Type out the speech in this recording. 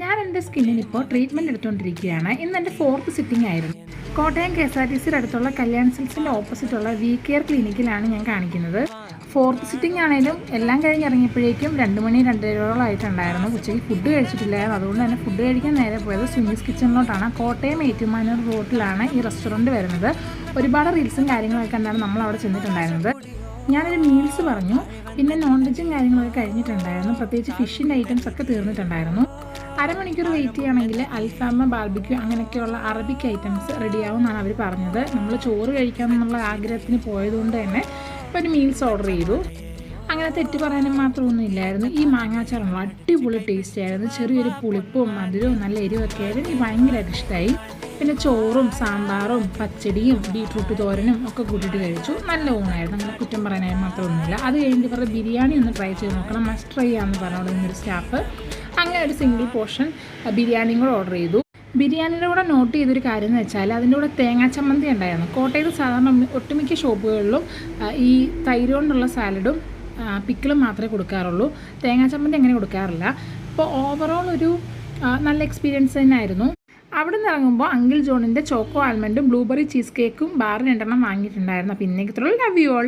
ഞാൻ എൻ്റെ സ്കിന്നിനിപ്പോൾ ട്രീറ്റ്മെൻറ്റ് എടുത്തുകൊണ്ടിരിക്കുകയാണ്. ഇന്ന് എൻ്റെ 4th സിറ്റിംഗ് ആയിരുന്നു. കോട്ടയം KSRTCയുടെ അടുത്തുള്ള കല്യാൺ സിൽക്സിൻ്റെ ഓപ്പോസിറ്റുള്ള വി കെയർ ക്ലിനിക്കിലാണ് ഞാൻ കാണിക്കുന്നത്. 4th സിറ്റിംഗ് ആണെങ്കിലും എല്ലാം കഴിഞ്ഞ് ഇറങ്ങിയപ്പോഴേക്കും 2 മണി 2:30 ആയിട്ടുണ്ടായിരുന്നു. ഉച്ചയ്ക്ക് ഫുഡ് കഴിച്ചിട്ടില്ലായിരുന്നു. അതുകൊണ്ട് തന്നെ ഫുഡ് കഴിക്കാൻ നേരെ പോയത് സുനീസ് കിച്ചണിലോട്ടാണ്. കോട്ടയം ഏറ്റുമാനൂർ റോഡിലാണ് ഈ റെസ്റ്റോറൻറ്റ് വരുന്നത്. ഒരുപാട് റീൽസും കാര്യങ്ങളൊക്കെ കണ്ടാണ് നമ്മൾ അവിടെ ചെന്നിട്ടുണ്ടായിരുന്നത്. ഞാനൊരു മീൽസ് പറഞ്ഞു, പിന്നെ നോൺ വെജും കാര്യങ്ങളൊക്കെ കഴിഞ്ഞിട്ടുണ്ടായിരുന്നു. പ്രത്യേകിച്ച് ഫിഷിൻ്റെ ഐറ്റംസ് ഒക്കെ തീർന്നിട്ടുണ്ടായിരുന്നു. അരമണിക്കൂർ വെയിറ്റ് ചെയ്യുകയാണെങ്കിൽ അൽഫാം, ബാർബിക്യൂ അങ്ങനെയൊക്കെയുള്ള അറബിക് ഐറ്റംസ് റെഡിയാവും എന്നാണ് അവർ പറഞ്ഞത്. നമ്മൾ ചോറ് കഴിക്കാമെന്നുള്ള ആഗ്രഹത്തിന് പോയതുകൊണ്ട് തന്നെ ഇപ്പോൾ ഒരു മീൽസ് ഓർഡർ ചെയ്തു. അങ്ങനെ തെറ്റ് പറയാനും മാത്രമൊന്നും ഇല്ലായിരുന്നു. ഈ മാങ്ങാച്ചാറുള്ള അടിപൊളി ടേസ്റ്റ് ആയിരുന്നു. ചെറിയൊരു പുളിപ്പും മധുരവും നല്ല എരിവൊക്കെ ആയിരുന്നു. എനിക്ക് ഭയങ്കരമായിട്ട് ഇഷ്ടമായി. പിന്നെ ചോറും സാമ്പാറും പച്ചടിയും ബീട്രൂട്ട് തോരനും ഒക്കെ കൂട്ടിയിട്ട് കഴിച്ചു. നല്ല ഊണായിരുന്നു. അങ്ങനെ കുറ്റം പറയാനായി മാത്രമൊന്നുമില്ല. അത് കഴിഞ്ഞിട്ട് ഇവരുടെ ബിരിയാണി ഒന്ന് ട്രൈ ചെയ്ത് നോക്കണം, മസ്റ്റ് ട്രൈ ചെയ്യാമെന്ന് പറഞ്ഞോടൊരു സ്റ്റാഫ്. അങ്ങനെ ഒരു സിംഗിൾ പോർഷൻ ബിരിയാണിയും കൂടെ ഓർഡർ ചെയ്തു. ബിരിയാണിയുടെ കൂടെ നോട്ട് ചെയ്തൊരു കാര്യം എന്ന് വെച്ചാൽ അതിൻ്റെ കൂടെ തേങ്ങാ ചമ്മന്തി ഉണ്ടായിരുന്നു. കോട്ടയത്ത് സാധാരണ ഒട്ടുമിക്ക ഷോപ്പുകളിലും ഈ തൈര് കൊണ്ടുള്ള സാലഡും പിക്കിളും മാത്രമേ കൊടുക്കാറുള്ളൂ. തേങ്ങാ ചമ്മന്തി അങ്ങനെ കൊടുക്കാറില്ല. അപ്പോൾ ഓവറോൾ ഒരു നല്ല എക്സ്പീരിയൻസ് തന്നെയായിരുന്നു. അവിടെ നിന്ന് ഇറങ്ങുമ്പോൾ അങ്കിൾ ജോണിൻ്റെ ചോക്കോ ആൽമണ്ടും ബ്ലൂബെറി ചീസ് കേക്കും ബാറിന് 2 വാങ്ങിയിട്ടുണ്ടായിരുന്നു. അപ്പോൾ ഇന്നേക്ക് ലവ് യു ഓൾ.